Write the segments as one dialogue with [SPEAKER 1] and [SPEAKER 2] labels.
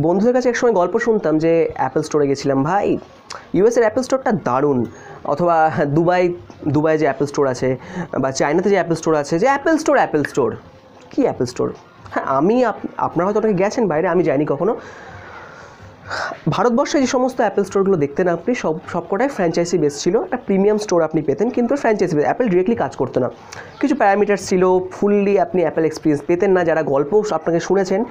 [SPEAKER 1] বন্ধুদের কাছে একসময় গল্প শুনতাম যে অ্যাপেল স্টোরে গেছিলাম, ভাই ইউএসের অ্যাপেল স্টোরটা দারুণ, অথবা দুবাই যে অ্যাপেল স্টোর আছে, বা চায়নাতে যে অ্যাপেল স্টোর আছে, যে অ্যাপেল স্টোর কী অ্যাপেল স্টোর। হ্যাঁ, আপনারা হয়তো অনেকে গেছেন বাইরে, আমি যাইনি কখনো। ভারতবর্ষে যে সমস্ত অ্যাপেল স্টোরগুলো দেখতেন আপনি, সবকটাই ফ্র্যাঞ্চাইজি বেস ছিল। একটা প্রিমিয়াম স্টোর আপনি পেতেন, কিন্তু ফ্র্যাঞ্চাইজি বেস, অ্যাপেল ডিরেক্টলি কাজ করতো না। কিছু প্যারামিটার ছিল, ফুললি আপনি অ্যাপেল এক্সপিরিয়েন্স পেতেন না। যারা গল্প আপনাকে শুনেছেন,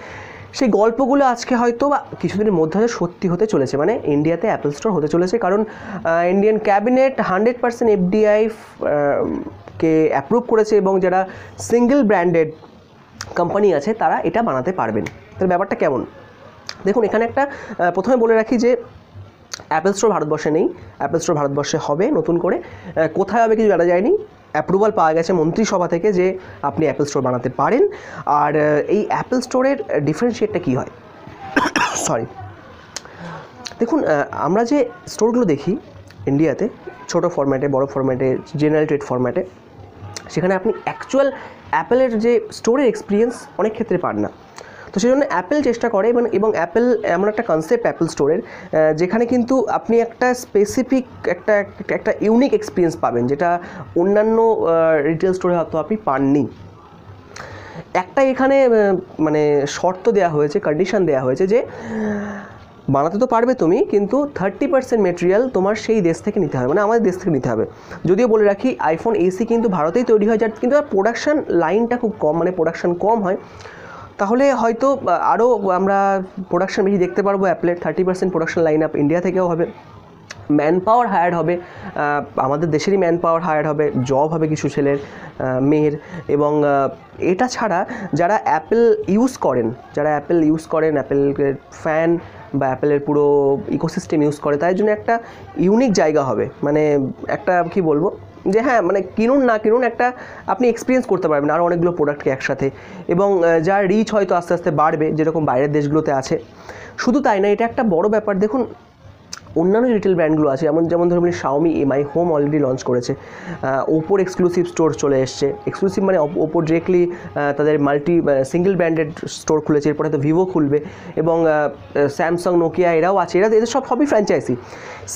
[SPEAKER 1] সেই গল্পগুলো আজকে হয়তো বা কিছুদিনের মধ্যে হয়তো সত্যি হতে চলেছে। মানে ইন্ডিয়াতে অ্যাপেল স্টোর হতে চলেছে, কারণ ইন্ডিয়ান ক্যাবিনেট 100% এফডিআই কে অ্যাপ্রুভ করেছে, এবং যারা সিঙ্গেল ব্র্যান্ডেড কোম্পানি আছে তারা এটা বানাতে পারবেন। তাহলে ব্যাপারটা কেমন দেখুন, এখানে একটা প্রথমে বলে রাখি যে অ্যাপেল স্টোর ভারতবর্ষে নেই। অ্যাপেল স্টোর ভারতবর্ষে হবে নতুন করে, কোথায় হবে কিছু জানা যায়নি। অ্যাপ্রুভাল পাওয়া গেছে মন্ত্রিসভা থেকে যে আপনি অ্যাপেল স্টোর বানাতে পারেন। আর এই অ্যাপেল স্টোরের ডিফারেন্সিয়েটটা কী হয়, সরি, দেখুন আমরা যে স্টোরগুলো দেখি ইন্ডিয়াতে, ছোটো ফরম্যাটে, বড় ফরম্যাটে, জেনারেল ট্রেড ফরম্যাটে, সেখানে আপনি অ্যাকচুয়াল অ্যাপেলের যে স্টোরের এক্সপিরিয়েন্স অনেক ক্ষেত্রে পান না। তো সেই জন্য অ্যাপেল চেষ্টা করে, এবং অ্যাপেল এমন একটা কনসেপ্ট অ্যাপেল স্টোরের, যেখানে কিন্তু আপনি একটা স্পেসিফিক একটা ইউনিক এক্সপিরিয়েন্স পাবেন, যেটা অন্যান্য রিটেল স্টোরে হয়তো আপনি পাননি। একটা এখানে মানে শর্ত দেওয়া হয়েছে, কন্ডিশন দেওয়া হয়েছে যে বানাতে তো পারবে তুমি, কিন্তু 30% মেটেরিয়াল তোমার সেই দেশ থেকে নিতে হবে, মানে আমাদের দেশ থেকে নিতে হবে। যদিও বলে রাখি, আইফোন এসি কিন্তু ভারতেই তৈরি হয়, যার কিন্তু প্রোডাকশান লাইনটা খুব কম, মানে প্রোডাকশান কম হয়। তাহলে হয়তো আরও আমরা প্রোডাকশান বেশি দেখতে পারবো অ্যাপেলের। 30% প্রোডাকশান লাইন আপ ইন্ডিয়া থেকেও হবে, ম্যান পাওয়ার হায়ার্ড হবে, আমাদের দেশেরই ম্যান পাওয়ার হায়ার্ড হবে, জব হবে কিছু ছেলের, মেয়ের। এবং এটা ছাড়া যারা অ্যাপেল ইউজ করেন, অ্যাপেলের ফ্যান বা অ্যাপেলের পুরো ইকোসিস্টেম ইউজ করে, তাই জন্য একটা ইউনিক জায়গা হবে। মানে একটা কি বলবো, যে হ্যাঁ, মানে কিনুন না কিনুন, একটা আপনি এক্সপিরিয়েন্স করতে পারবেন আরও অনেকগুলো প্রোডাক্টকে একসাথে, এবং যার রিচ হয়তো আস্তে আস্তে বাড়বে, যেরকম বাইরের দেশগুলোতে আছে। শুধু তাই না, এটা একটা বড় ব্যাপার। দেখুন, অন্যান্য রিটেল ব্র্যান্ডগুলো আছে, যেমন ধরুন Xiaomi MI home already launch করেছে, ওপোর এক্সক্লুসিভ স্টোর চলে এসছে। এক্সক্লুসিভ মানে ওপো ডিরেক্টলি তাদের সিঙ্গেল ব্র্যান্ডেড স্টোর খুলেছে, এরপরে তো ভিভো খুলবে, এবং স্যামসাং, নোকিয়া এরাও আছে, এদের সবই ফ্র্যাঞ্চাইজি।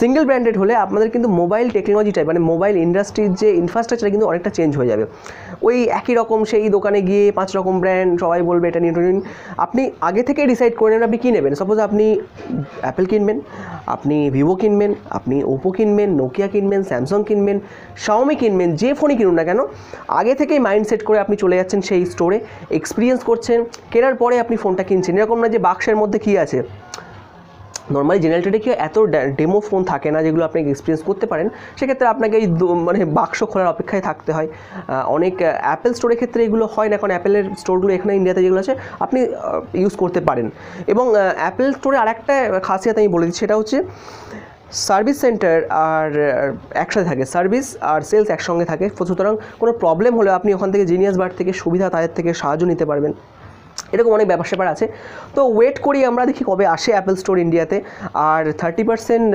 [SPEAKER 1] সিঙ্গেল ব্র্যান্ডেড হলে আপনাদের কিন্তু মোবাইল টেকনোলজিটাই, মানে মোবাইল ইন্ডাস্ট্রির যে ইনফ্রাস্ট্রাকচার কিন্তু অনেকটা চেঞ্জ হয়ে যাবে। ওই একই রকম সেই দোকানে গিয়ে 5 রকম ব্র্যান্ড, সবাই বলবে এটা নিন। আপনি আগে থেকে ডিসাইড করে নেবেন আপনি কী নেবেন। সাপোজ আপনি অ্যাপেল কিনবেন, আপনি ভিভো কিনবেন, আপনি ওপো কিনবেন, নোকিয়া কিনবেন, স্যামসাং কিনবেন, শাওমি কিনবেন, যে ফোনই কিনুন না কেন, আগে থেকেই মাইন্ড সেট করে আপনি চলে যাচ্ছেন সেই স্টোরে, এক্সপিরিয়েন্স করছেন, কেনার পরে আপনি ফোনটা কিনছেন। এরকম না যে বাক্সের মধ্যে কী আছে। নর্মালি জেনারেল ট্রেডে কি এত ডেমো ফোন থাকে না যেগুলো আপনি এক্সপিরিয়েন্স করতে পারেন, সেক্ষেত্রে আপনাকে এই মানে বাক্স খোলার অপেক্ষায় থাকতে হয়। অনেক অ্যাপেল স্টোরের ক্ষেত্রে এগুলো হয় না, কারণ অ্যাপেলের স্টোরগুলো এখানে ইন্ডিয়াতে যেগুলো আছে আপনি ইউজ করতে পারেন। এবং অ্যাপেল স্টোরে আরেকটা খাসিয়াত আমি বলে দিচ্ছি, সেটা হচ্ছে সার্ভিস সেন্টার আর একসাথে থাকে, সার্ভিস আর সেলস একসঙ্গে থাকে। সুতরাং কোনো প্রবলেম হলে আপনি ওখান থেকে জিনিয়াস বার থেকে সুবিধা, তাদের থেকে সাহায্য নিতে পারবেন। এরকম অনেক ব্যাপার স্যাপার আছে। তো ওয়েট করি আমরা, দেখি কবে আসে অ্যাপেল স্টোর ইন্ডিয়াতে। আর 30%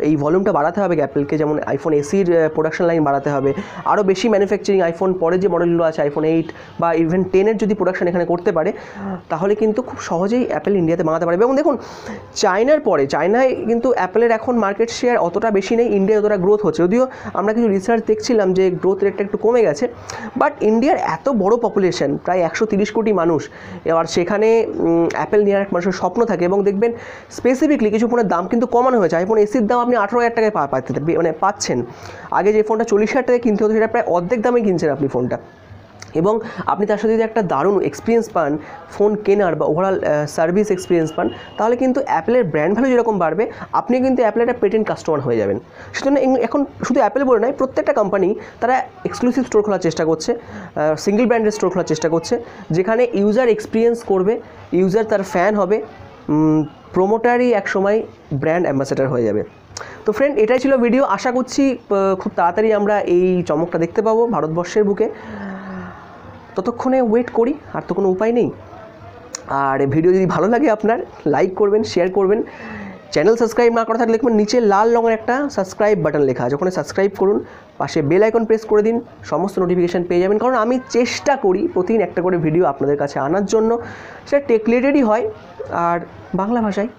[SPEAKER 1] এই ভলিউমটা বাড়াতে হবে অ্যাপেলকে, যেমন আইফোন এসির প্রোডাকশন লাইন বাড়াতে হবে, আরও বেশি ম্যানুফ্যাকচারিং, আইফোন পরে যে মডেলগুলো আছে আইফোন 8 বা ইভেন 10-এর যদি প্রোডাকশন এখানে করতে পারে, তাহলে কিন্তু খুব সহজেই অ্যাপেল ইন্ডিয়াতে বানাতে পারবে। এবং দেখুন, চায়নায় কিন্তু অ্যাপেলের এখন মার্কেট শেয়ার অতটা বেশি নেই, ইন্ডিয়ায় অতটা গ্রোথ হচ্ছে। যদিও আমরা কিছু রিসার্চ দেখছিলাম যে গ্রোথ রেটটা একটু কমে গেছে, বাট ইন্ডিয়ার এত বড় পপুলেশন, প্রায় 130 কোটি মানুষ, এবার সেখানে অ্যাপেল নিয়ে এক মানুষের স্বপ্ন থাকে। এবং দেখবেন স্পেসিফিকলি কিছু ফোনের দাম কিন্তু কমানো হয়েছে। আইফোন এসির দাম আপনি 18,000 টাকায় পাচ্ছেন। আগে যে ফোনটা 40,000 টাকায় কিনতে হতো, সেটা প্রায় অর্ধেক দামে কিনছেন আপনি ফোনটা। এবং আপনি তার সাথে যদি একটা দারুণ এক্সপিরিয়েন্স পান ফোন কেনার, বা ওভারঅল সার্ভিস এক্সপিরিয়েন্স পান, তাহলে কিন্তু অ্যাপেলের ব্র্যান্ড ভ্যালু যেরকম বাড়বে, আপনি কিন্তু অ্যাপেলের একটা পেটেন্ট কাস্টমার হয়ে যাবেন। সেজন্য এখন শুধু অ্যাপেল বলে নয়, প্রত্যেকটা কোম্পানি তারা এক্সক্লুসিভ স্টোর খোলার চেষ্টা করছে, সিঙ্গেল ব্র্যান্ডের স্টোর খোলার চেষ্টা করছে, যেখানে ইউজার এক্সপিরিয়েন্স করবে, ইউজার তার ফ্যান হবে, প্রোমোটারই একসময় ব্র্যান্ড অ্যাম্বাসেডার হয়ে যাবে। তো ফ্রেন্ড, এটাই ছিল ভিডিও। আশা করছি খুব তাড়াতাড়ি আমরা এই চমকটা দেখতে পাবো ভারতবর্ষের বুকে। ততক্ষণে ওয়েট করি, আর তো কোনো উপায় নেই। আর ভিডিও যদি ভালো লাগে আপনার, লাইক করবেন, শেয়ার করবেন, চ্যানেল সাবস্ক্রাইব না করা থাকলে দেখবেন নিচে লাল রঙের একটা সাবস্ক্রাইব বাটন লেখা আছে, ওখানে সাবস্ক্রাইব করুন, পাশে বেল আইকন প্রেস করে দিন, সমস্ত নোটিফিকেশান পেয়ে যাবেন। কারণ আমি চেষ্টা করি প্রতিদিন একটা করে ভিডিও আপনাদের কাছে আনার জন্য, সেটা টেক রিলেটেডই হয় আর বাংলা ভাষায়।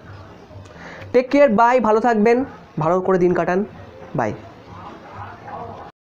[SPEAKER 1] টেক কেয়ার, বাই, ভালো থাকবেন, ভালো করে দিন কাটান, বাই।